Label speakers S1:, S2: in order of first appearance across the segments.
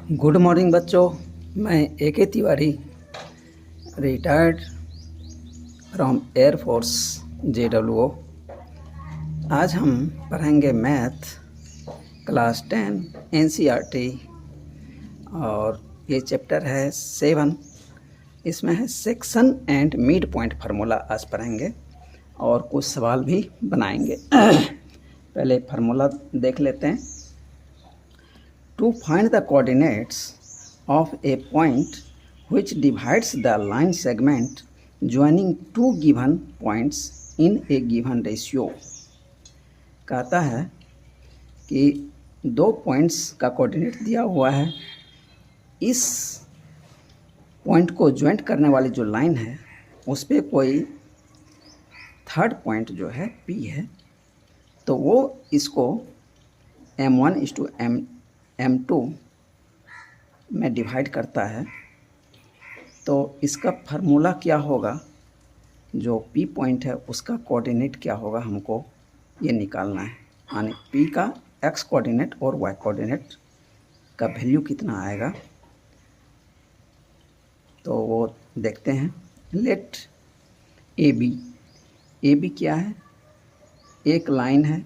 S1: Good morning बच्चों, मैं AK Tiwari, retired from air force JWO। आज हम पढ़ेंगे मैथ क्लास 10 NCERT और ये चैप्टर है 7। इसमें है section and mid point formula. आज पढ़ेंगे और कुछ सवाल भी बनाएंगे। पहले फार्मूला देख लेते हैं। To find the coordinates of a point which divides the line segment joining two given points in a given ratio, कहता है कि दो पॉइंट्स का कोऑर्डिनेट दिया हुआ है, इस पॉइंट को ज्वाइंट करने वाली जो लाइन है उस पर कोई थर्ड पॉइंट जो है P है, तो वो इसको M1:M2 में डिवाइड करता है। तो इसका फार्मूला क्या होगा, जो P पॉइंट है उसका कोऑर्डिनेट क्या होगा, हमको ये निकालना है। यानी P का X कोऑर्डिनेट और Y कोऑर्डिनेट का वैल्यू कितना आएगा, तो वो देखते हैं। लेट AB क्या है, एक लाइन है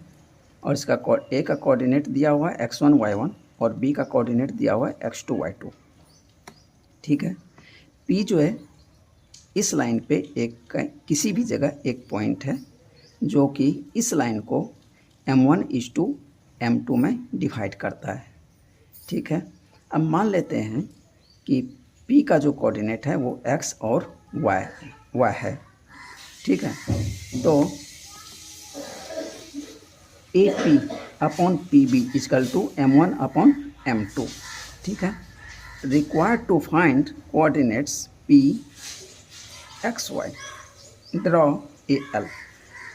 S1: और इसका A का कोऑर्डिनेट दिया हुआ है x1 y1 और B का कोऑर्डिनेट दिया हुआ है x2 y2। ठीक है। P जो है इस लाइन पे एक किसी भी जगह एक पॉइंट है जो कि इस लाइन को M1:M2 में डिवाइड करता है। ठीक है। अब मान लेते हैं कि P का जो कोऑर्डिनेट है वो x और y है। ठीक है। तो AP/PB = M1/M2। ठीक है। Required to find coordinates P x y, draw AL।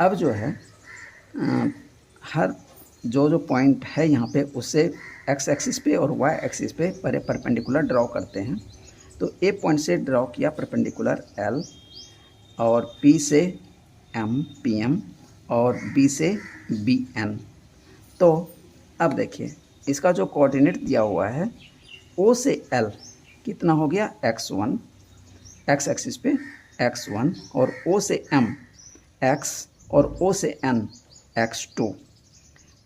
S1: अब जो है हर जो पॉइंट है यहाँ पे उससे x एक्सिस पे और y एक्सिस पे परपेंडिकुलर ड्रॉ करते हैं। तो A पॉइंट से ड्रॉ किया परपेंडिकुलर L, और P से M PM और B से BN। तो अब देखिए इसका जो कोऑर्डिनेट दिया हुआ है O से L कितना हो गया x1, x एक्सिस पे x1, और O से M x और O से N x2।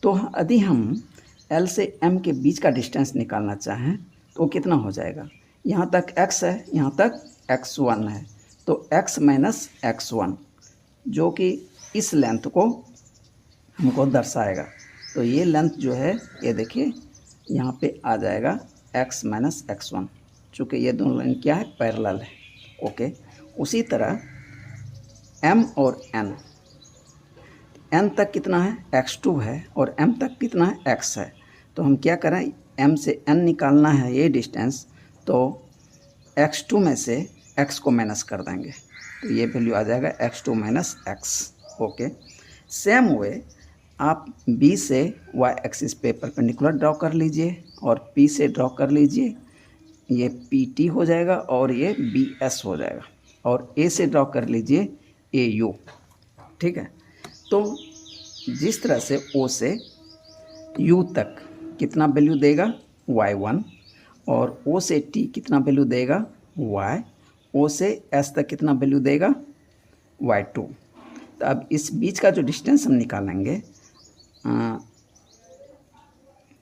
S1: तो यदि हम L से M के बीच का डिस्टेंस निकालना चाहें तो कितना हो जाएगा, यहाँ तक x है, यहाँ तक x1 है, तो x - x1 जो कि इस लेंथ को हमको दर्शाएगा। तो ये लेंथ जो है ये देखिए यहाँ पे आ जाएगा x - x1, चूँकि ये दोनों लाइन क्या है, पैरेलल है। ओके। उसी तरह M और N तक कितना है, x2 है, और M तक कितना है, x है। तो हम क्या करें, M से N निकालना है ये डिस्टेंस, तो x2 में से x को माइनस कर देंगे, तो ये वैल्यू आ जाएगा x2 - x। Okay. Same way आप B से Y एक्सिस पे परपेंडिकुलर ड्रॉ कर लीजिए और P से ड्रॉ कर लीजिए, ये PT हो जाएगा और ये BS हो जाएगा, और A से ड्रॉ कर लीजिए AU। ठीक है। तो जिस तरह से O से U तक कितना वैल्यू देगा Y1, और O से T कितना वैल्यू देगा Y, O से S तक कितना वैल्यू देगा Y2। तो अब इस बीच का जो डिस्टेंस हम निकालेंगे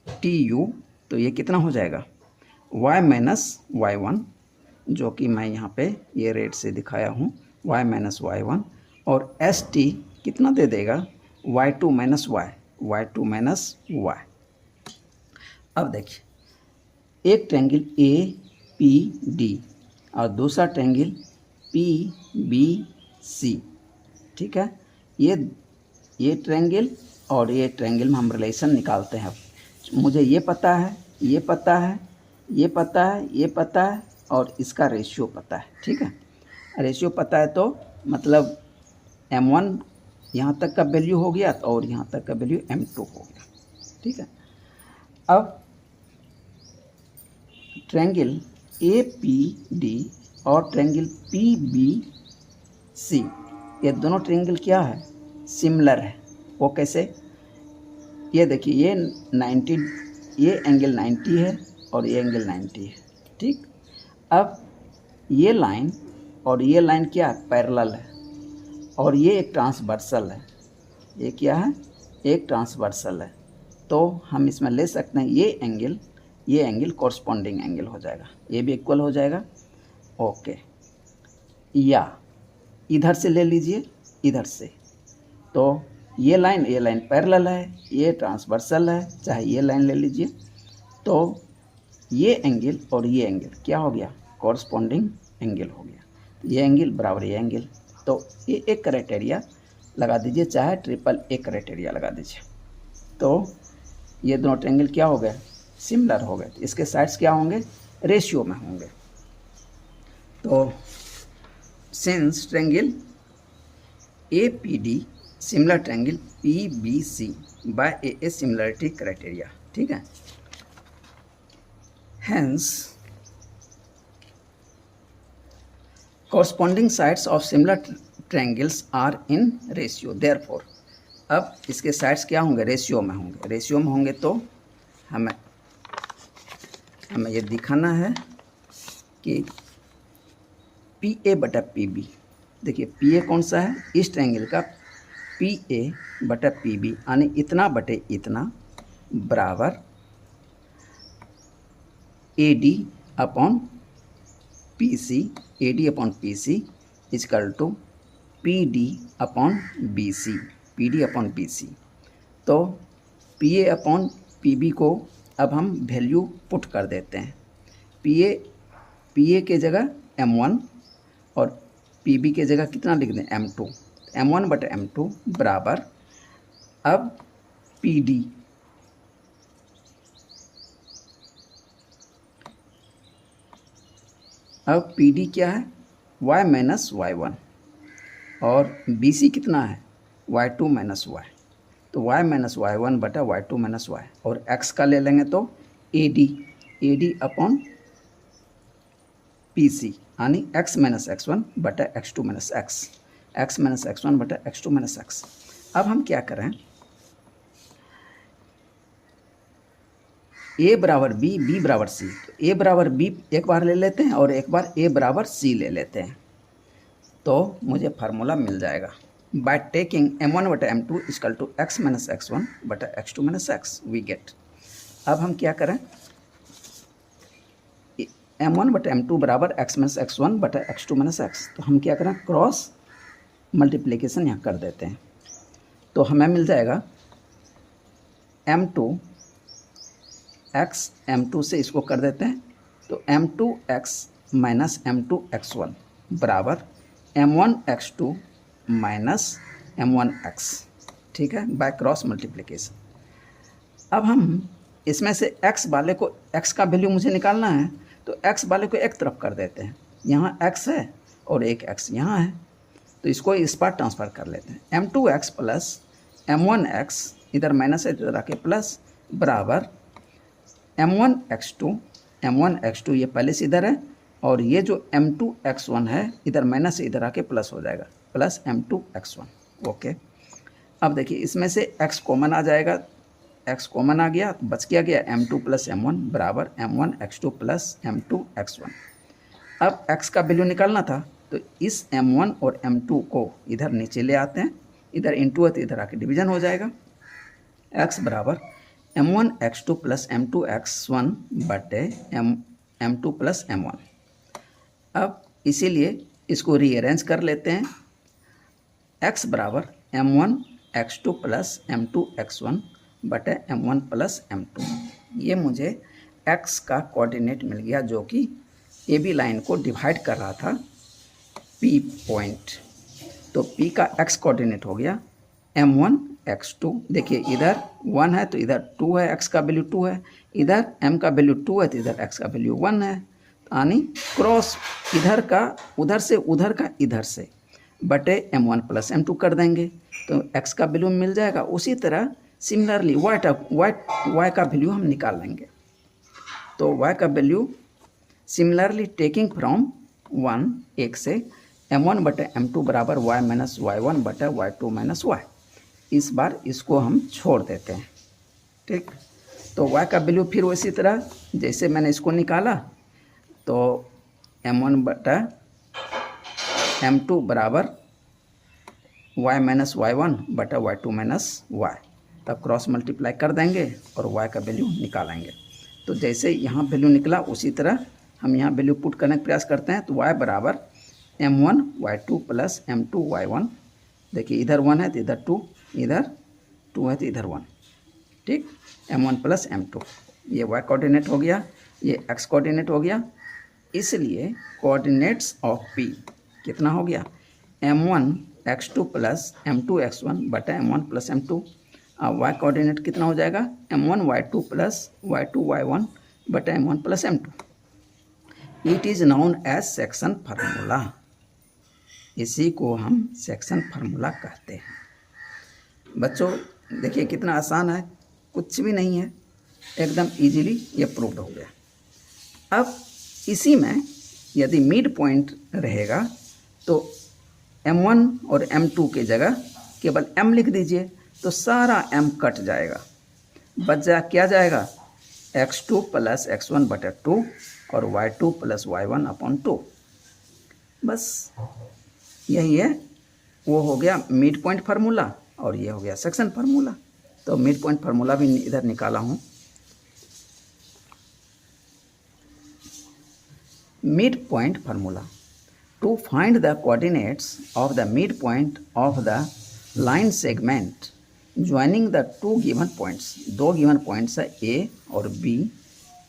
S1: TU, तो ये कितना हो जाएगा Y - Y1, जो कि मैं यहाँ पे ये रेड से दिखाया हूँ, Y - Y1, और ST कितना दे देगा Y2 - Y। अब देखिए एक ट्रायंगल APD और दूसरा ट्रायंगल PBC। ठीक है। ये ट्रायंगल और ये ट्रायंगल में हम रिलेशन निकालते हैं। मुझे ये पता है, ये पता है, ये पता है, ये पता है, और इसका रेशियो पता है। ठीक है। रेशियो पता है तो मतलब M1 यहाँ तक का वैल्यू हो गया और यहाँ तक का वैल्यू M2 हो गया। ठीक है। अब ट्रायंगल APD और ट्रायंगल PBC, ये दोनों ट्रायंगल क्या है, सिमिलर है। वो कैसे, ये देखिए ये एंगल 90 है और ये एंगल 90 है। ठीक, अब ये लाइन और ये लाइन क्या है, पैरेलल है, और ये एक ट्रांसवर्सल है। ये क्या है, एक ट्रांसवर्सल है। तो हम इसमें ले सकते हैं ये एंगल कॉरस्पॉन्डिंग एंगल हो जाएगा, ये भी इक्वल हो जाएगा। ओके, या इधर से ले लीजिए, इधर से, तो ये लाइन पैरेलल है, ये ट्रांसवर्सल है, चाहे ये लाइन ले लीजिए। तो ये एंगल और ये एंगल क्या हो गया, कॉरस्पॉन्डिंग एंगल हो गया। ये एंगल बराबर ये एंगल, तो ये एक क्राइटेरिया लगा दीजिए, चाहे ट्रिपल ए क्राइटेरिया लगा दीजिए। तो ये दोनों ट्रायंगल क्या हो गए, सिमिलर हो गए। इसके साइड्स क्या होंगे, रेशियो में होंगे। तो since triangle APD similar triangle PBC by a similarity criteria, ठीक है। Hence, corresponding sides of similar triangles are in ratio. Therefore, अब इसके साइड्स क्या होंगे, रेशियो में होंगे। रेशियो में होंगे तो हमें ये दिखाना है कि PA बटा PB, देखिए PA कौन सा है, इस ट्रायंगल का PA बटा PB यानी इतना बटे इतना बराबर AD upon PC, AD upon PC equal to PD upon BC, PD upon BC। तो PA अपॉन PB को अब हम वैल्यू पुट कर देते हैं। PA के जगह M1 और PB के जगह कितना लिख दें, M2। M1 बटा M2 बराबर अब PD, अब PD क्या है, y माइनस Y1, और BC कितना है, Y2 माइनस Y। तो y माइनस Y1 बटा Y2 माइनस Y, और x का ले लेंगे तो AD अपॉन PC यानी x माइनस X1 बटा X2 minus x minus X1 बटा X2 माइनस x। अब हम क्या करें, A बराबर B, B बराबर C। तो A बराबर B एक बार ले लेते हैं और एक बार A बराबर C ले लेते हैं, तो मुझे फार्मूला मिल जाएगा। बाय टेकिंग M1 बटा M2 equal to x minus X1 बटा X2 minus x we get. अब हम क्या करें, M1 बटा M2 बराबर x माइनस X1 बटा X2 माइनस x। तो हम क्या करें, क्रॉस मल्टीप्लिकेशन यहाँ कर देते हैं, तो हमें मिल जाएगा M2 x, M2 से इसको कर देते हैं, तो M2x माइनस M2x1 बराबर M1x2 माइनस M1x, ठीक है, बाय क्रॉस मल्टीप्लिकेशन। अब हम इसमें से x वाले को, x का वैल्यू मुझे निकालना है, तो x वाले को एक तरफ कर देते हैं, यहाँ x है और एक x यहाँ है, तो इसको इस पर ट्रांसफ़र कर लेते हैं। M2x प्लस M1x, इधर माइनस है इधर आके प्लस, बराबर M1x2 ये पहले से इधर है, और ये जो M2x1 है इधर माइनस से इधर आके प्लस हो जाएगा, प्लस M2x1। ओके, अब देखिए इसमें से x कॉमन आ जाएगा, x कॉमन आ गया तो बच क्या गया, M2 प्लस M1 बराबर M1x2 प्लस M2x1। अब x का वैल्यू निकालना था, तो इस M1 और M2 को इधर नीचे ले आते हैं, इधर इंटू है तो इधर आके डिवीजन हो जाएगा। x बराबर M1x2 प्लस M2x1 बटे M2 प्लस M1। अब इसीलिए इसको रीअरेंज कर लेते हैं, x बराबर M1x2 प्लस M2x1 बटे M1 प्लस M2। ये मुझे x का कोऑर्डिनेट मिल गया, जो कि AB लाइन को डिवाइड कर रहा था P पॉइंट। तो P का x कोऑर्डिनेट हो गया M1x2, देखिए इधर 1 है तो इधर 2 है, x का वैल्यू 2 है, इधर m का वैल्यू 2 है तो इधर x का वैल्यू 1 है, यानी क्रॉस इधर का उधर से, उधर का इधर से, बटे M1 प्लस M2 कर देंगे तो x का वैल्यू मिल जाएगा। उसी तरह सिमिलरली y का वैल्यू हम निकाल लेंगे, तो y का वैल्यू सिमिलरली टेकिंग फ्रॉम 1 एक से M1 बटे M2 बराबर y माइनस Y1 बटे Y2 माइनस Y। इस बार इसको हम छोड़ देते हैं, ठीक। तो y का वैल्यू फिर उसी तरह जैसे मैंने इसको निकाला, तो m1 बटा m2 बराबर y माइनस y1 बटा y2 माइनस y, तब क्रॉस मल्टीप्लाई कर देंगे और y का वैल्यू निकालेंगे। तो जैसे यहाँ वैल्यू निकला उसी तरह हम यहाँ वैल्यू पुट करने का प्रयास करते हैं। तो y बराबर m1 y2 plus m2 y1, देखिए इधर 1 है तो इधर 2, इधर 2 है तो इधर 1, ठीक। m1 प्लस m2, ये y कोऑर्डिनेट हो गया, ये x कोऑर्डिनेट हो गया। इसलिए कोऑर्डिनेट्स ऑफ p कितना हो गया, m1 x2 plus m2 x1 बटा m1 प्लस m2। अब y कोऑर्डिनेट कितना हो जाएगा, m1 y2 plus y2 y1 बटा m1 plus m2। It is known as section formula, इसी को हम सेक्शन फार्मूला कहते हैं। बच्चों देखिए कितना आसान है, कुछ भी नहीं है, एकदम इजीली ये प्रूव्ड हो गया। अब इसी में यदि मिड पॉइंट रहेगा तो m1 और m2 के जगह केवल m लिख दीजिए, तो सारा m कट जाएगा, बच जा क्या जाएगा, x2 प्लस x1 बटा 2 और y2 प्लस y1 अपॉन 2। बस यही है, वो हो गया मिड पॉइंट फार्मूला और ये हो गया सेक्शन फार्मूला। तो मिड पॉइंट फार्मूला भी इधर निकाला हूँ। Mid point formula, to find the coordinates of the mid point of the line segment joining the two given points. दो गिवन पॉइंट्स है A और B,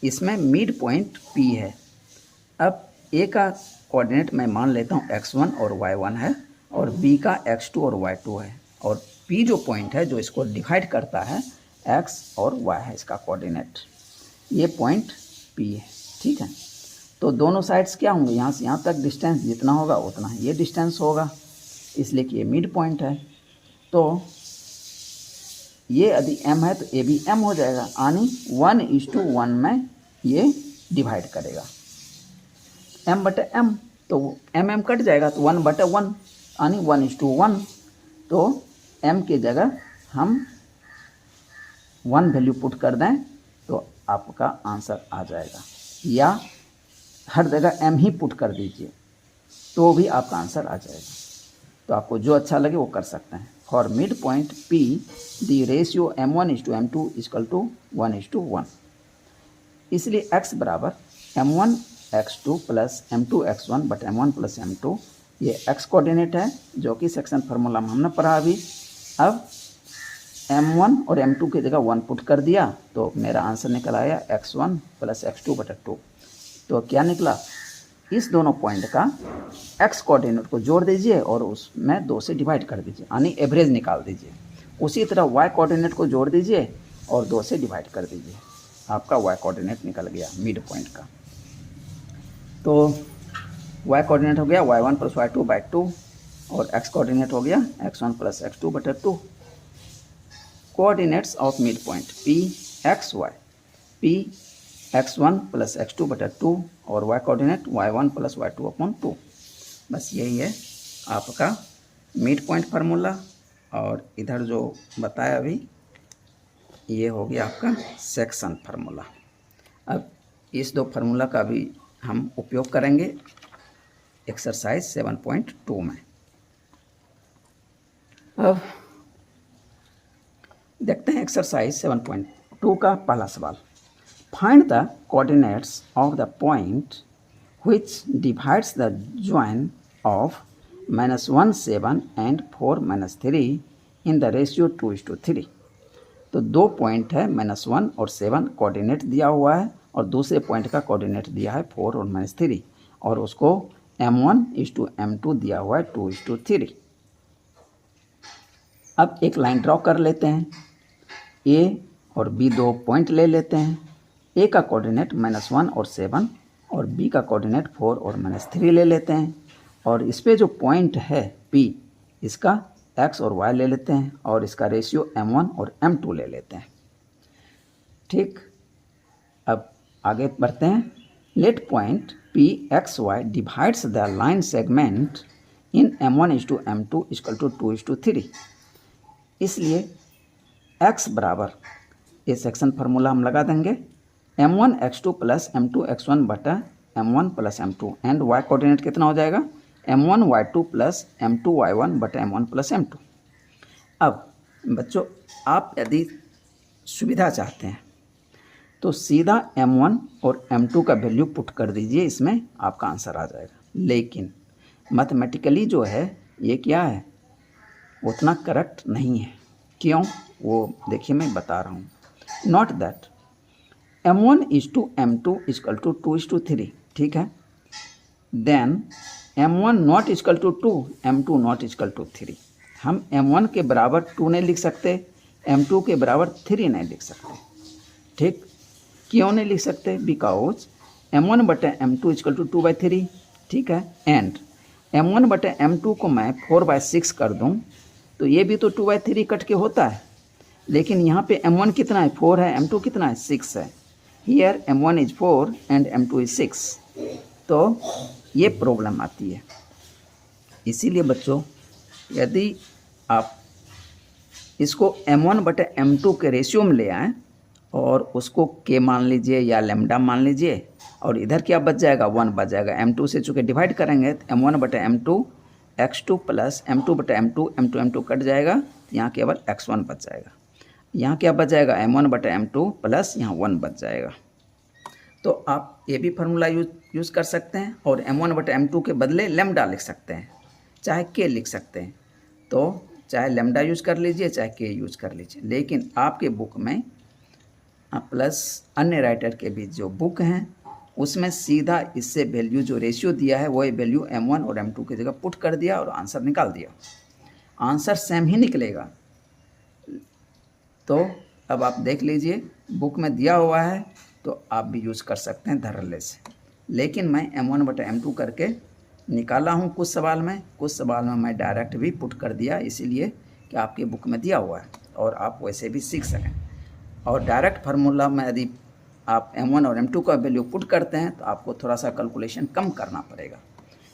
S1: इसमें मिड पॉइंट P है। अब A का कोऑर्डिनेट मैं मान लेता हूँ x1 और y1 है और B का x2 और y2 है, और P जो पॉइंट है जो इसको डिवाइड करता है x और y है इसका कोऑर्डिनेट, ये पॉइंट P है, ठीक है। तो दोनों साइड्स क्या होंगे, यहाँ से यहाँ तक डिस्टेंस जितना होगा उतना ये डिस्टेंस होगा, इसलिए कि ये मिड पॉइंट है। तो ये यदि m है तो ये भी m हो जाएगा, यानी 1:1 में ये डिवाइड करेगा, m बटे m, तो m कट जाएगा तो 1 बटे 1 यानी 1:1। तो m के जगह हम 1 वैल्यू पुट कर दें तो आपका आंसर आ जाएगा, या हर जगह m ही पुट कर दीजिए तो भी आपका आंसर आ जाएगा। तो आपको जो अच्छा लगे वो कर सकते हैं। फॉर मिड पॉइंट P द रेशियो m1:m2 = 1:1, इसलिए x बराबर m1 x2 plus m2 x1 बटा m1 प्लस m2, ये x कोऑर्डिनेट है जो कि सेक्शन फार्मूला में हमने पढ़ा अभी। अब m1 और m2 की जगह 1 पुट कर दिया तो मेरा आंसर निकल आया x1 प्लस x2 बटा 2। तो क्या निकला, इस दोनों पॉइंट का x कोऑर्डिनेट को जोड़ दीजिए और उसमें 2 से डिवाइड कर दीजिए, यानी एवरेज निकाल दीजिए। उसी तरह y कोऑर्डिनेट को जोड़ दीजिए और 2 से डिवाइड कर दीजिए, आपका y कोऑर्डिनेट निकल गया मिड पॉइंट का। तो y कोऑर्डिनेट हो गया y1 प्लस y2 बाई 2 और x कोऑर्डिनेट हो गया x1 प्लस x2 बटा 2। कोऑर्डिनेट्स ऑफ मिड पॉइंट P x y, P x1 plus x2 बटा 2 और y coordinate y1 plus y2 upon 2। बस यही है आपका मिड पॉइंट फार्मूला, और इधर जो बताया अभी ये हो गया आपका सेक्शन फार्मूला। अब इस दो फार्मूला का भी हम उपयोग करेंगे एक्सरसाइज 7.2 में। अब देखते हैं एक्सरसाइज 7.2 का पहला सवाल। Find the coordinates of the point which divides the join of -1 7 and 4 -3 in the ratio 2:3। तो दो पॉइंट है -1 और 7 कोऑर्डिनेट दिया हुआ है, और दूसरे पॉइंट का कोऑर्डिनेट दिया है 4 और -3, और उसको m1:m2 दिया हुआ है 2:3। अब एक लाइन ड्रॉ कर लेते हैं, A और B दो पॉइंट ले लेते हैं। A का कोऑर्डिनेट -1 और 7 और B का कोऑर्डिनेट 4 और -3 ले लेते हैं, और इस पे जो पॉइंट है P, इसका x और y ले लेते हैं, और इसका रेशियो m1 और m2 ले लेते हैं। ठीक, अब आगे बढ़ते हैं। Let point P x y divides the line segment in m1:m2 = 2:3। इसलिए x बराबर ये सेक्शन फार्मूला हम लगा देंगे m1x2 प्लस m2x1 बटा m1 plus m2 and y coordinate कितना हो जाएगा m1y2 प्लस m2y1 बटा m1 प्लस m2। अब बच्चों आप यदि सुविधा चाहते हैं तो सीधा m1 और m2 का वैल्यू पुट कर दीजिए, इसमें आपका आंसर आ जाएगा। लेकिन मैथमेटिकली जो है ये क्या है उतना करेक्ट नहीं है। क्यों, वो देखिए मैं बता रहा हूँ। Not that m1 is to m2 equal to 2:3, ठीक है। Then m1 not equal to 2, m2 not equal to 3। हम m1 के बराबर 2 नहीं लिख सकते, m2 के बराबर 3 नहीं लिख सकते, ठीक। क्यों नहीं लिख सकते, बिकॉज m1 बटे m2 इजकल टू 2/3, ठीक है। एंड m1 बटे m2 को मैं 4/6 कर दूं तो ये भी तो 2/3 कट के होता है, लेकिन यहाँ पे m1 कितना है 4 है, m2 कितना है 6 है। Here m1 is 4 and m2 is 6, तो ये प्रॉब्लम आती है। इसीलिए बच्चों यदि आप इसको m1 बटे m2 के रेशियो में ले आएँ और उसको k मान लीजिए या लैम्डा मान लीजिए, और इधर क्या बच जाएगा 1 बच जाएगा। m2 से चूँकि डिवाइड करेंगे तो m1 बटे m2 x2 प्लस m2 बटे m2 m2 कट जाएगा, तो यहाँ केवल x1 बच जाएगा। यहाँ क्या बच जाएगा m1 बटे m2 प्लस यहाँ 1 बच जाएगा। तो आप ये भी फार्मूला यूज़ कर सकते हैं और m1 बटे m2 के बदले लैम्डा लिख सकते हैं, चाहे k लिख सकते हैं। तो चाहे लैम्डा यूज़ कर लीजिए चाहे k यूज़ कर लीजिए, लेकिन आपके बुक में प्लस अन्य राइटर के भी जो बुक हैं उसमें सीधा इससे वैल्यू जो रेशियो दिया है वही वैल्यू m1 और m2 की जगह पुट कर दिया और आंसर निकाल दिया। आंसर सेम ही निकलेगा। तो अब आप देख लीजिए बुक में दिया हुआ है तो आप भी यूज़ कर सकते हैं धड़ल्ले से, लेकिन मैं m1 बटे m2 करके निकाला हूँ कुछ सवाल में मैं डायरेक्ट भी पुट कर दिया, इसीलिए कि आपके बुक में दिया हुआ है और आप वैसे भी सीख सकें। और डायरेक्ट फार्मूला में यदि आप m1 और m2 का वैल्यू पुट करते हैं तो आपको थोड़ा सा कैलकुलेशन कम करना पड़ेगा।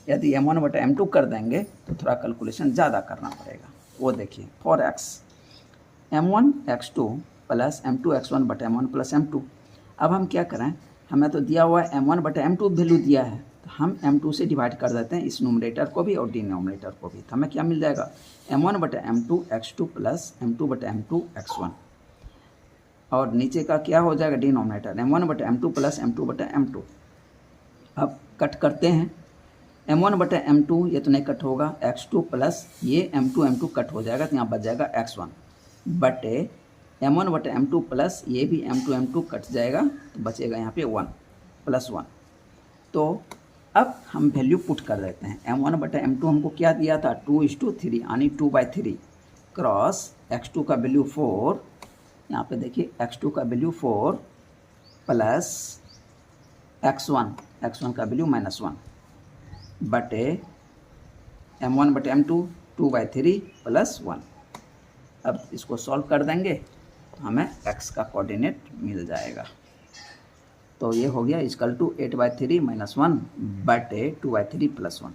S1: यदि m1 बटे m2 कर देंगे तो थोड़ा कैलकुलेशन ज़्यादा करना पड़ेगा। वो देखिए for x m1 x2 plus m2 x1 बटे m1 प्लस m2। अब हम क्या करें, हमें तो दिया हुआ है m1 बटे m2 वैल्यू दिया है, तो हम m2 से डिवाइड कर देते हैं इस नोमिनेटर को भी और डिनोमिनेटर को भी। तो हमें क्या मिल जाएगा m1 बटे m2 x2 प्लस m2 बटे m2 x1, और नीचे का क्या हो जाएगा डिनोमिनेटर m1 बटे m2 प्लस m2 बटे m2। अब कट करते हैं m1 बटे m2 ये तो नहीं कट होगा, x2 प्लस ये m2 कट हो जाएगा तो यहाँ बच जाएगा x1 बटे m1 बटे m2 प्लस ये भी m2 कट जाएगा तो बचेगा यहाँ पे 1 प्लस 1। तो अब हम वैल्यू पुट कर देते हैं। m1 बटे m2 हमको क्या दिया था 2:3 यानी 2/3 क्रॉस x2 का वैल्यू 4, यहाँ पे देखिए x2 का वैल्यू 4 प्लस x1 का वैल्यू -1 बटे m1 बटे m2 2/3 प्लस 1। अब इसको सॉल्व कर देंगे तो हमें x का कोऑर्डिनेट मिल जाएगा। तो ये हो गया इक्वल टू 8/3 -1 बटे 2/3 प्लस 1।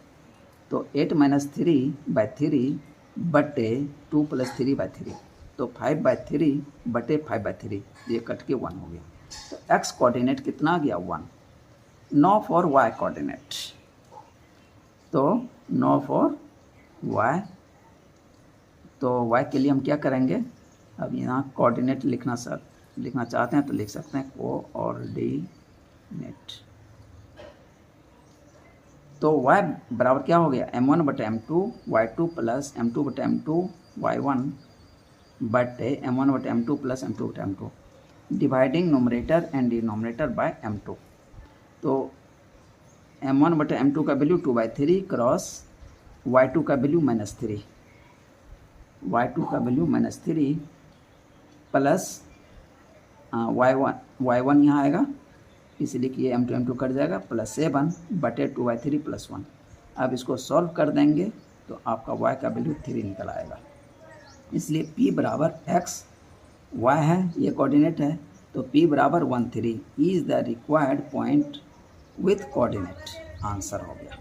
S1: तो 8 - 3/3 बटे 2 + 3/3, तो 5/3 बटे 5/3, ये कट के 1 हो गया। तो x कोऑर्डिनेट कितना आ गया 1। नो फॉर y कोऑर्डिनेट, तो नो फॉर y, तो y के लिए हम क्या करेंगे, अब यहाँ कोऑर्डिनेट लिखना चाहते हैं तो लिख सकते हैं कोऑर्डिनेट। तो y बराबर क्या हो गया m1 बटे m2 y2 प्लस m2 बटे m2 y1 बटे m1 बटे m2 प्लस m2 बटे m2, dividing nominator and denominator by m2। तो m1 बटे m2 का वैल्यू 2/3 क्रॉस y2 का वैल्यू -3, y2 का वैल्यू -3 प्लस y1 यहाँ आएगा इसलिए कि ये m2 कट जाएगा प्लस 7 बटे 2/3 प्लस 1। अब इसको सॉल्व कर देंगे तो आपका y का वैल्यू 3 निकल आएगा। इसलिए p बराबर x y है, ये कोऑर्डिनेट है, तो p बराबर 1 3 is the required point with coordinate. Answer हो गया।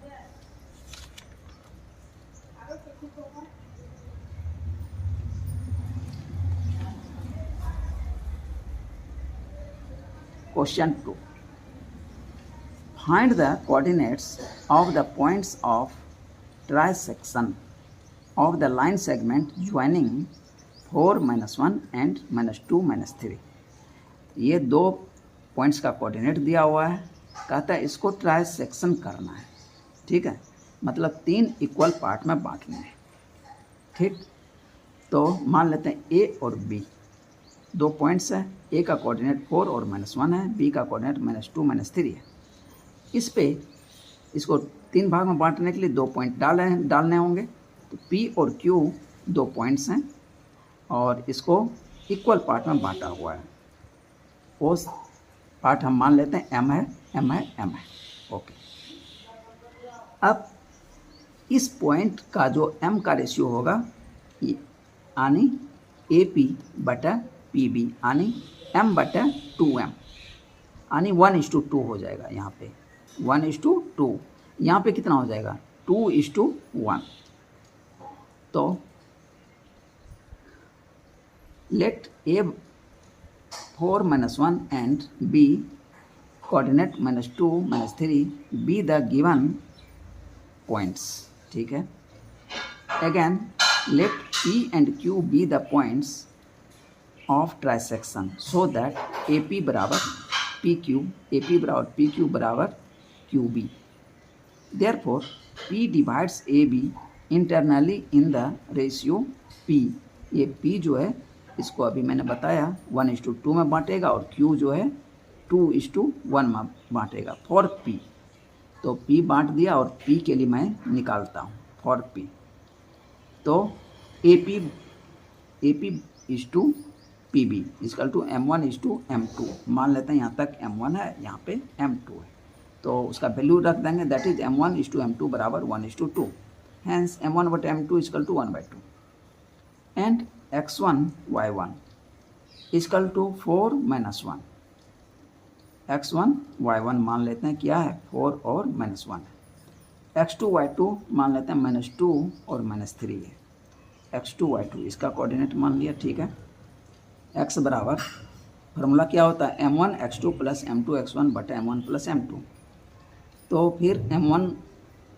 S1: Question 2. Find the coordinates of the points of trisection of the line segment joining 4 - 1 and -2 - 3. ये दो पॉइंट्स का कोऑर्डिनेट दिया हुआ है, कहता है इसको ट्राइसेक्शन करना है, ठीक है, मतलब 3 इक्वल पार्ट में बांटने हैं, ठीक। तो मान लेते हैं ए और बी दो पॉइंट्स है, ए का कोऑर्डिनेट 4 और -1 है, बी का कोऑर्डिनेट -2 - 3 है। इस पे इसको 3 भाग में बांटने के लिए 2 पॉइंट डालने होंगे, तो पी और क्यू 2 पॉइंट्स हैं और इसको इक्वल पार्ट में बांटा हुआ है। वो पार्ट हम मान लेते हैं एम है, एम है, एम है, ओके। अब इस पॉइंट का जो एम का रेशियो होगा यानी ए पी बटा पी बी यानी एम बटा 2m यानी 1:2 हो जाएगा। यहाँ पे 1:2, यहाँ पे कितना हो जाएगा 2:1। तो late A 4 - 1 and b coordinate -2 - 3 be the given points, ठीक है। Again let p and q be the points of trisection so that AP बराबर PQ, AP बराबर PQ बराबर QB। Therefore P divides AB internally in the ratio P। ये P जो है इसको अभी मैंने बताया 1:2 में बांटेगा और Q जो है 2:1 में बांटेगा फॉर P। तो P बांट दिया और P के लिए मैं निकालता हूँ फॉर P। तो AP is to PB equal to M1 is to M2। मान लेते हैं यहाँ तक M1 है, यहाँ पे M2 है, तो उसका वैल्यू रख देंगे, that is M1 is to M2 बराबर 1:2। हैंस M1 बटे M2 equal to 1/2 and X1 Y1 equal to 4 - 1। X1 Y1 मान लेते हैं क्या है 4 और -1 है। X2 Y2 मान लेते हैं -2 और -3 है। X2 Y2 इसका कोऑर्डिनेट मान लिया, ठीक है। X बराबर फार्मूला क्या होता है M1 X2 plus M2 X1 बटे M1 प्लस M2। तो फिर M1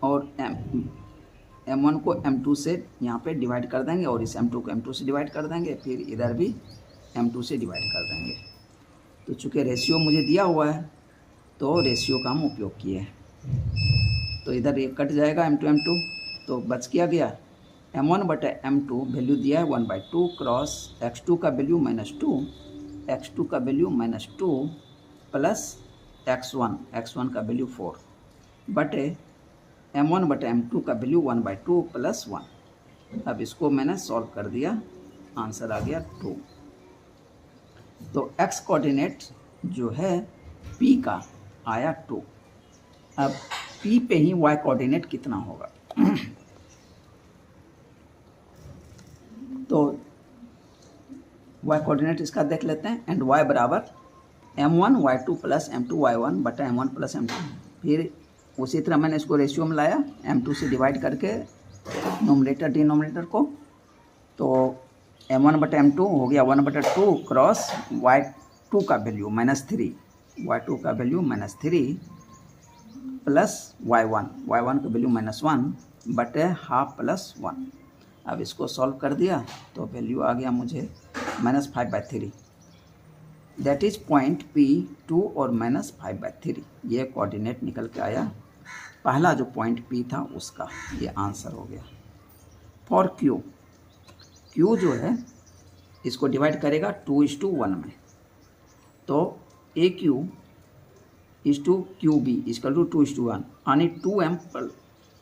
S1: और M1 को M2 से यहाँ पे डिवाइड कर देंगे और इस M2 को M2 से डिवाइड कर देंगे, फिर इधर भी M2 से डिवाइड कर देंगे। तो चूँकि रेशियो मुझे दिया हुआ है तो रेशियो का हम उपयोग किए हैं। तो इधर ये कट जाएगा M2 M2, तो बच क्या गया M1 बटे M2 वैल्यू दिया है 1/2 क्रॉस X2 का वैल्यू -2, X2 का वैल्यू -2 प्लस X1 का वैल्यू 4 बटे M1 बटे M2 का वैल्यू 1/2 प्लस 1। अब इसको मैंने सॉल्व कर दिया, आंसर आ गया 2। तो X कोऑर्डिनेट जो है P का आया 2। अब P पे ही Y कोऑर्डिनेट कितना होगा तो y कोऑर्डिनेट इसका देख लेते हैं एंड y बराबर M1 Y2 plus M2 Y1 बटा M1 प्लस M2। फिर उसी तरह मैंने इसको रेशियो में लाया M2 से डिवाइड करके नोमिनेटर डिनोमिनेटर को, तो M1 बटा M2 हो गया 1/2 क्रॉस Y2 का वैल्यू -3, Y2 का वैल्यू -3 प्लस Y1 का वैल्यू -1 बटे हाफ प्लस 1। अब इसको सॉल्व कर दिया तो वैल्यू आ गया मुझे -5/3, दैट इज पॉइंट P 2 और -5/3। ये कोऑर्डिनेट निकल के आया, पहला जो पॉइंट P था उसका ये आंसर हो गया। फॉर Q जो है इसको डिवाइड करेगा 2:1 में, तो AQ is to QB equal to 2:1 यानी 2m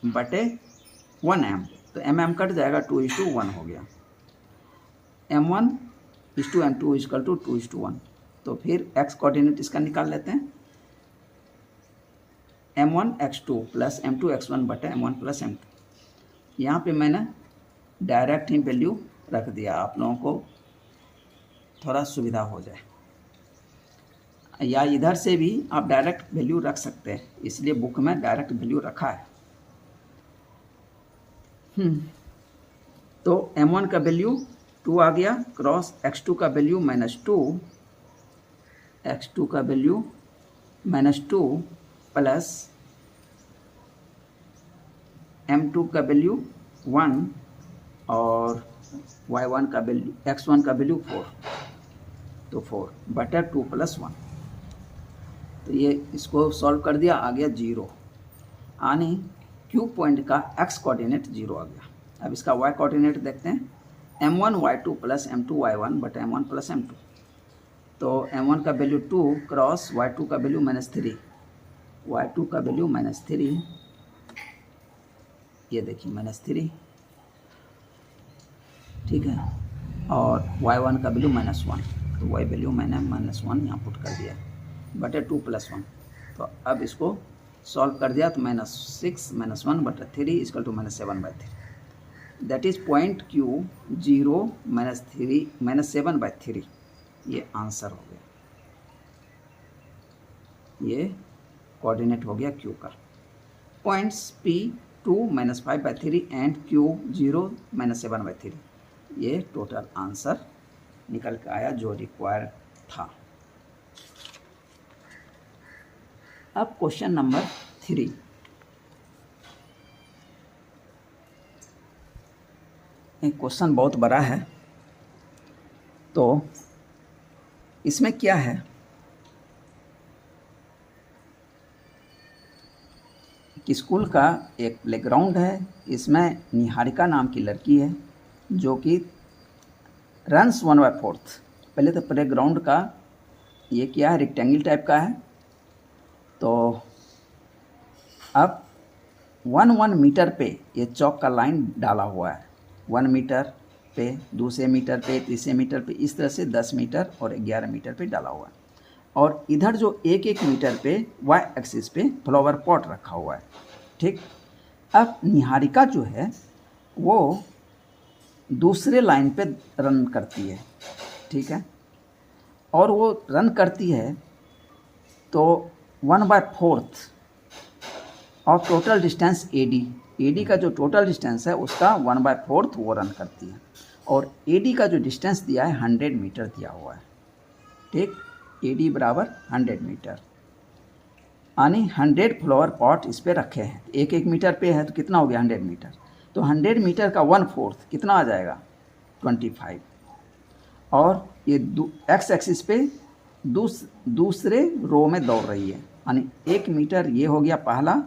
S1: बटे 1m, तो mm कट जाएगा 2:1 हो गया। M1 is to M2 equal to 2:1। तो फिर x कोऑर्डिनेट इसका निकाल लेते हैं, M1 X2 plus M2 X1 बटे M1 प्लस M2। यहाँ पे मैंने डायरेक्ट ही वैल्यू रख दिया, आप लोगों को थोड़ा सुविधा हो जाए, या इधर से भी आप डायरेक्ट वैल्यू रख सकते हैं, इसलिए बुक में डायरेक्ट वैल्यू रखा है। तो M1 का वैल्यू 2 आ गया क्रॉस X2 का वैल्यू -2 x2 का वैल्यू -2 प्लस m2 का वैल्यू 1 और y1 का वैल्यू x1 का वैल्यू 4, तो 4/2 + 1। तो ये इसको सॉल्व कर दिया, आ गया 0, यानी Q पॉइंट का x कोऑर्डिनेट 0 आ गया। अब इसका y कोऑर्डिनेट देखते हैं, m1 y2 + m2 y1 बटा m1 + m2। तो m1 का वैल्यू 2 क्रॉस y2 का वैल्यू -3, y2 का वैल्यू -3, ये देखिए -3, ठीक है, और y1 का वैल्यू -1, तो y वैल्यू मैंने -1 यहाँ पुट कर दिया बटे 2 + 1। तो अब इसको सॉल्व कर दिया तो -6 - 1 बटा 3 = -7/3, दैट इज पॉइंट Q 0 -7/3। ये आंसर हो गया, ये कोऑर्डिनेट हो गया Q का। पॉइंट्स P 2 -5/3 एंड Q 0 -7/3, ये टोटल आंसर निकल के आया जो रिक्वायर्ड था। अब क्वेश्चन नंबर 3, एक क्वेश्चन बहुत बड़ा है। तो इसमें क्या है, कि स्कूल का एक प्लेग्राउंड है, इसमें निहारिका नाम की लड़की है जो कि रन्स 1/4। पहले तो प्लेग्राउंड का ये क्या है, रेक्टेंगल टाइप का है। तो अब 1 मीटर पे ये चौक का लाइन डाला हुआ है, 1 मीटर पे, 2 मीटर पे, 3 मीटर पे, इस तरह से 10 मीटर और 11 मीटर पे डाला हुआ है। और इधर जो 1-1 मीटर पे y एक्सिस पे फ्लावर पॉट रखा हुआ है, ठीक। अब निहारिका जो है वो दूसरे लाइन पे रन करती है, ठीक है, और वो रन करती है तो 1/4 और टोटल डिस्टेंस AD का जो टोटल डिस्टेंस है उसका 1/4 वो रन करती है। और AD का जो डिस्टेंस दिया है 100 मीटर दिया हुआ है, ठीक। AD = 100 मीटर, यानी 100 फ्लावर पॉट इस पे रखे हैं। 1-1 मीटर पे है तो कितना हो गया 100 मीटर, तो 100 मीटर का 1/4 कितना आ जाएगा 25। और ये x एक्सिस पे दूसरे रो में दौड़ रही है, यानी 1 मीटर ये हो गया पहला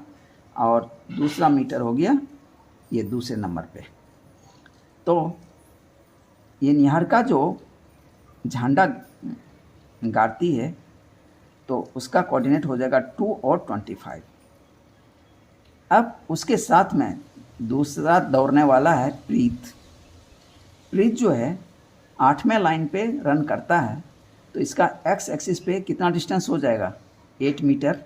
S1: और दूसरा मीटर हो गया ये दूसरे नंबर पे। तो ये निहारिका जो झंडा गाड़ती है तो उसका कोऑर्डिनेट हो जाएगा 2 और 25। अब उसके साथ में दूसरा दौड़ने वाला है प्रीत जो है 8वें लाइन पे रन करता है, तो इसका x एक्सिस पे कितना डिस्टेंस हो जाएगा 8 मीटर।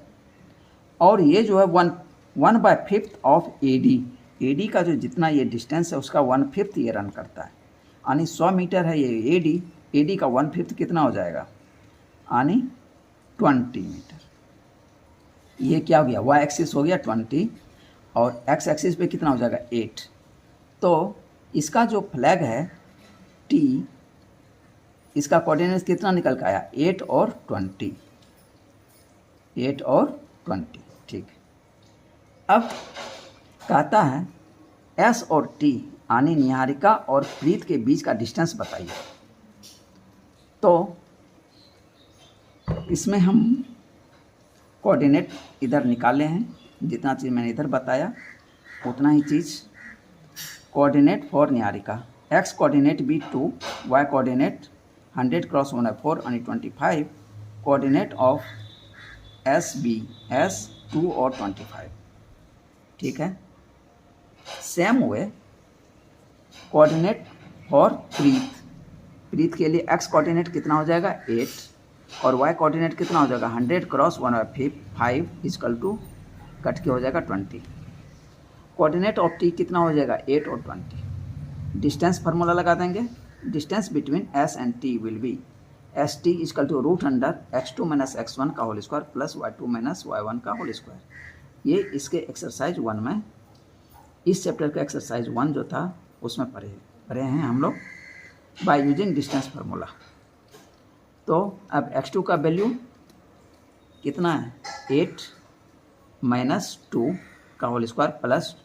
S1: और ये जो है 1/5 ऑफ AD का जो जितना ये डिस्टेंस है उसका 1/5 ये रन करता है, यानी 100 मीटर है ये AD का 1/5 कितना हो जाएगा, यानी 20 मीटर। ये क्या हो गया, y एक्सिस हो गया 20 और x एक्सिस पे कितना हो जाएगा 8। तो इसका जो फ्लैग है T, इसका कोऑर्डिनेट कितना निकल के आया 8 और 20, 8 और 20, ठीक। अब कहता है S और T यानी निहारिका और प्रीत के बीच का डिस्टेंस बताइए। तो इसमें हम कोऑर्डिनेट इधर निकाले हैं, जितना चीज़ मैंने इधर बताया उतना ही चीज़ coordinate for Niharika. x coordinate भी 2, y कोऑर्डिनेट 100 क्रॉस 1/4 यानी 25, कोऑर्डिनेट ऑफ S 2 और 25, ठीक है। सेम वे कोऑर्डिनेट फॉर प्रीत के लिए x कोऑर्डिनेट कितना हो जाएगा 8 और y कोऑर्डिनेट कितना हो जाएगा 100 क्रॉस 1/5 = कट के हो जाएगा 20। कोऑर्डिनेट ऑफ t कितना हो जाएगा 8 और 20। डिस्टेंस फार्मूला लगा देंगे, distance between s and t will be st √√x2 - x1 का whole square plus y2 - y1 का होल स्क्वायर। ये इसके एक्सरसाइज 1 में, इस चैप्टर का एक्सरसाइज 1 जो था उसमें पढ़े हैं हम लोग बाय यूजिंग डिस्टेंस फार्मूला। तो अब x2 का वैल्यू कितना है, 8 माइनस 2 का होल स्क्वायर प्लस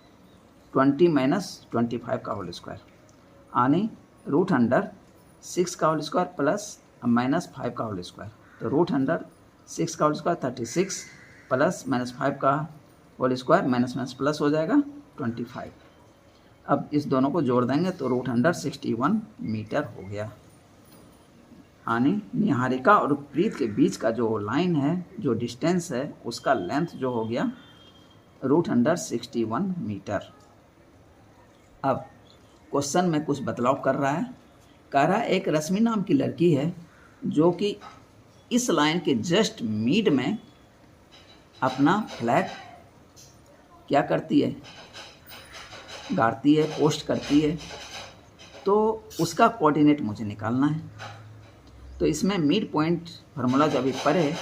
S1: 20 माइनस 25 का होल स्क्वायर, यानी रूट अंडर 6 का होल स्क्वायर प्लस माइनस 5 का होल स्क्वायर। तो रूट अंडर 6 का होल स्क्वायर 36 प्लस माइनस 5 का whole square, minus minus plus हो जाएगा 25। अब इस दोनों को जोड़ देंगे तो रूट अंडर 61 मीटर हो गया। यानी निहारिका और प्रीत के बीच का जो लाइन है, जो डिस्टेंस है, उसका लेंथ जो हो गया रूट अंडर 61 मीटर। अब क्वेश्चन में कुछ बदलाव कर रहा है। कह रहा है एक रश्मि नाम की लड़की है जो कि इस लाइन के जस्ट मिड में अपना फ्लैग क्या करती है, गाड़ती है, पोस्ट करती है। तो उसका कोऑर्डिनेट मुझे निकालना है। तो इसमें मिड पॉइंट फार्मूला जब भी पढ़े,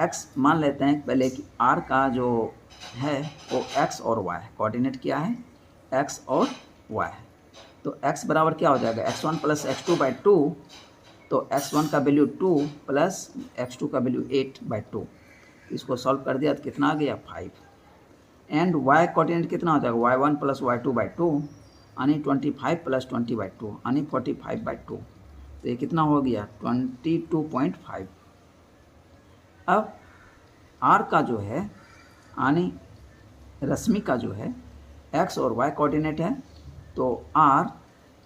S1: एक्स मान लेते हैं पहले कि आर का जो है वो एक्स और वाई, कोऑर्डिनेट क्या है, एक्स और वाई। तो एक्स बराबर क्या हो जाएगा, x1 प्लस x2 बाई 2। तो x1 का वैल्यू 2 प्लस x2 का वैल्यू 8/2। इसको सॉल्व कर दिया तो कितना आ गया, 5। एंड y कोऑर्डिनेट कितना हो जाएगा, y1 प्लस y2/2 यानी 25 प्लस 20/2 यानी 45/2। तो ये कितना हो गया, 22.5। अब r का जो है यानी रश्मि का जो है x और y कोऑर्डिनेट है, तो r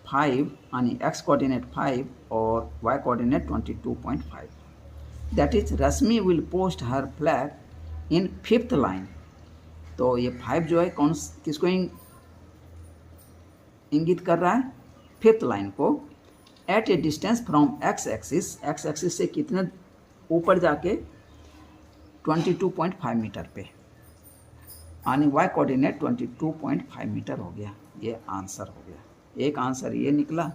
S1: 5 यानी x कोऑर्डिनेट 5 और y coordinate 22.5। That is Rashmi will post her flag in 5th line. तो ये 5 जो है कौन किसको इंगित कर रहा है, 5th लाइन को, at a distance from x axis से कितने ऊपर जाके 22.5 मीटर पे, यानी y कोऑर्डिनेट 22.5 मीटर हो गया। ये आंसर हो गया। एक आंसर ये निकला,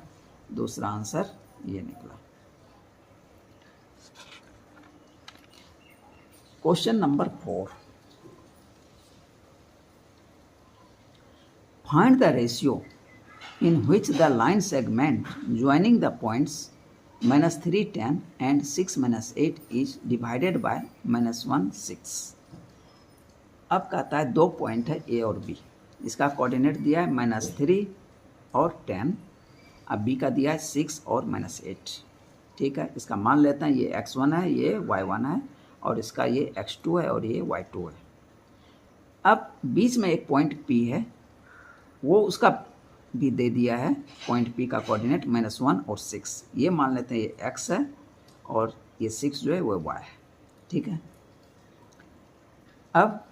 S1: दूसरा आंसर ये निकला। Question number 4, find the ratio in which the line segment joining the points -3, 10 and 6, -8 is divided by -1, 6। अब कहता है दो पॉइंट है ए और बी, इसका कोऑर्डिनेट दिया है -3 और 10, अब बी का दिया है 6 और -8। ठीक है, इसका मान लेते हैं ये x1 है, ये y1 है, और इसका ये x2 है और ये y2 है। अब बीच में एक पॉइंट P है, वो उसका भी दे दिया है, पॉइंट P का कोऑर्डिनेट -1 और 6। ये मान लेते हैं ये x है और ये 6 जो है वो y है। ठीक है, अब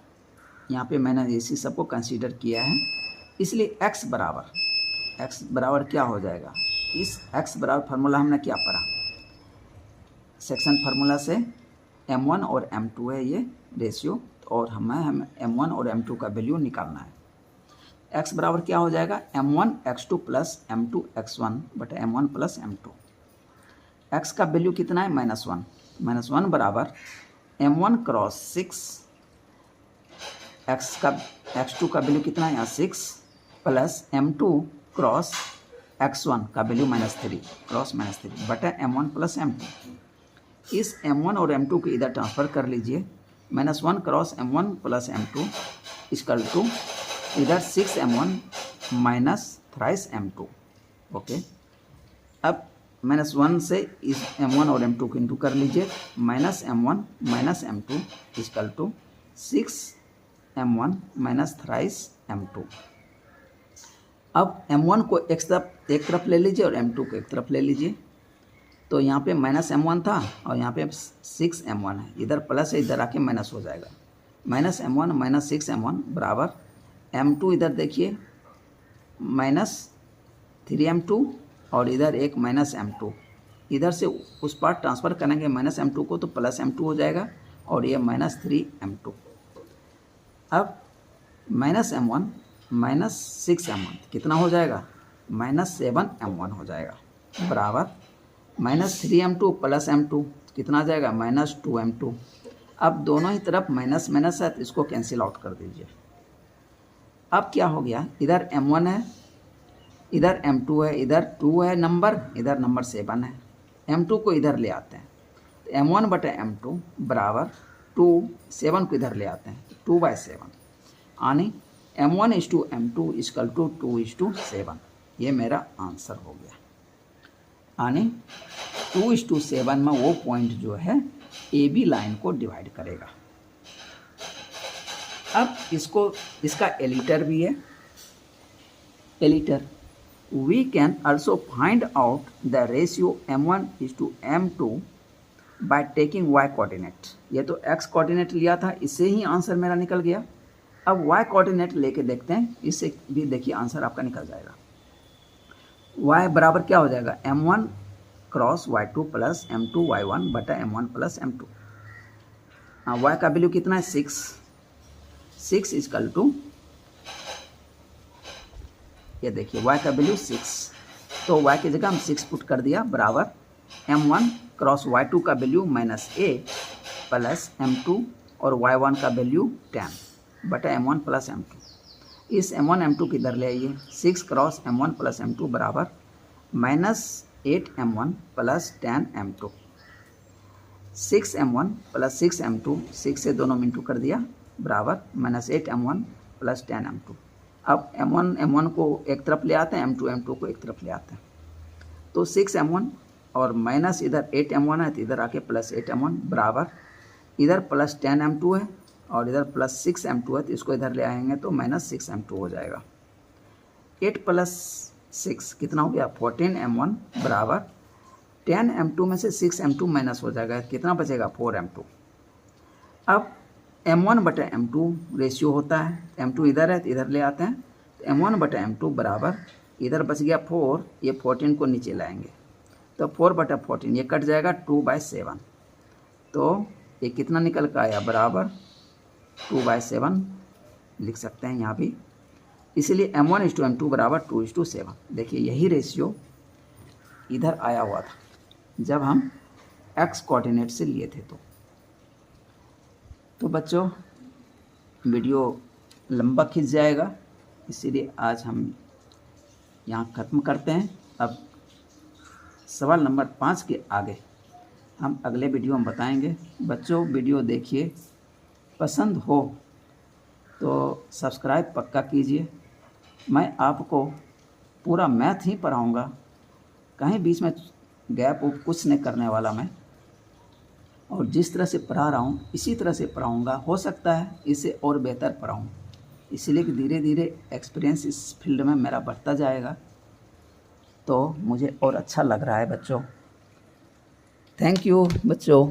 S1: यहाँ पे मैंने इसी सबको कंसीडर किया है, इसलिए x बराबर क्या हो जाएगा, इस x बराबर फार्मूला हमने क्या पढ़ा, सेक्शन फार्मूला से m1 और m2 है ये रेशियो, और हमें m1 और m2 का वैल्यू निकालना है। x बराबर क्या हो जाएगा, m1 x2 plus m2 x1 बटा m1 प्लस m2। x का वैल्यू कितना है, -1। -1 बराबर m1 क्रॉस 6, x2 का वैल्यू कितना है यहाँ 6, प्लस m2 क्रॉस x1 का वैल्यू -3 क्रॉस -3 बटा m1 प्लस m2। इस m1 और m2 को इधर ट्रांसफ़र कर लीजिए, -1 cross m1 plus m2 equal to इधर 6m1 minus thrice m2। Okay, अब -1 से इस m1 और m2 को इंटू कर लीजिए, -m1 minus m2 equal to 6m1 minus thrice m2। अब m1 को एक तरफ ले लीजिए और m2 को एक तरफ ले लीजिए। तो यहाँ पे -m1 था और यहाँ पे 6m1 है, इधर प्लस है, इधर आके माइनस हो जाएगा। -m1 माइनस 6m1 बराबर m2 इधर देखिए -3m2 और इधर एक -m2, इधर से उस पार ट्रांसफ़र करेंगे -m2 को तो +m2 हो जाएगा और ये -3m2। अब -m1 माइनस 6m1 कितना हो जाएगा, -7m1 हो जाएगा, बराबर -3m2 प्लस m2 कितना आ जाएगा, -2m2। अब दोनों ही तरफ माइनस माइनस है तो इसको कैंसिल आउट कर दीजिए। अब क्या हो गया, इधर m1 है, इधर m2 है, इधर 2 है नंबर, इधर नंबर 7 है। m2 को इधर ले आते हैं, m1 बटे m2 बराबर 2, 7 को इधर ले आते हैं 2/7, यानी m1:m2 इक्वल टू 2:7। ये मेरा आंसर हो गया, यानी 2:7 में वो पॉइंट जो है ए बी लाइन को डिवाइड करेगा। अब इसका एलिटर भी है, aliter we can also find out the ratio m1:m2 by taking y coordinate. ये तो x कोऑर्डिनेट लिया था, इससे ही आंसर मेरा निकल गया। अब y कोऑर्डिनेट लेके देखते हैं, इससे भी देखिए आंसर आपका निकल जाएगा। y बराबर क्या हो जाएगा, m1 cross y2 plus m2 y1 बटा m1 प्लस m2। y का वैल्यू कितना है 6 इक्वल टू, ये देखिए y का वैल्यू 6, तो y की जगह हम 6 पुट कर दिया बराबर m1 क्रॉस y2 का वैल्यू -a प्लस m2 और y1 का वैल्यू 10 बटा m1 प्लस m2। इस m1 m2 किधर ले आइए, 6 क्रॉस m1 प्लस m2 बराबर -8m1 plus 10m2। 6m1 plus 6m2, 6 से दोनों में इंटू कर दिया बराबर -8m1 प्लस 10m2। अब m1 को एक तरफ ले आते हैं, m2 को एक तरफ ले आते हैं, तो 6m1 और माइनस इधर 8m1 है तो इधर आके प्लस 8m1 बराबर इधर प्लस 10m2 है और इधर प्लस 6m2 है, तो इसको इधर ले आएंगे तो -6m2 हो जाएगा। 8 प्लस 6 कितना हो गया 14m1 बराबर 10m2 में से 6m2 माइनस हो जाएगा, कितना बचेगा 4m2। अब m1 बटे m2 रेशियो होता है, m2 इधर है तो इधर ले आते हैं, तो m1 बटे m2 बराबर इधर बच गया 4, ये 14 को नीचे लाएंगे तो 4 बटा 14 ये कट जाएगा 2/7, तो ये कितना निकल कर आया बराबर 2/7 लिख सकते हैं यहाँ भी। इसलिए m1:m2 बराबर 2:7। देखिए यही रेशियो इधर आया हुआ था जब हम x कोऑर्डिनेट से लिए थे। तो बच्चों वीडियो लंबा खिंच जाएगा, इसीलिए आज हम यहाँ ख़त्म करते हैं। अब सवाल नंबर 5 के आगे हम अगले वीडियो में बताएंगे। बच्चों वीडियो देखिए, पसंद हो तो सब्सक्राइब पक्का कीजिए। मैं आपको पूरा मैथ ही पढ़ाऊँगा, कहीं बीच में गैप उप कुछ नहीं करने वाला मैं, और जिस तरह से पढ़ा रहा हूँ इसी तरह से पढ़ाऊँगा। हो सकता है इसे और बेहतर पढ़ाऊँ, इसलिए कि धीरे धीरे एक्सपीरियंस इस फील्ड में मेरा बढ़ता जाएगा, तो मुझे और अच्छा लग रहा है बच्चों। थैंक यू बच्चों।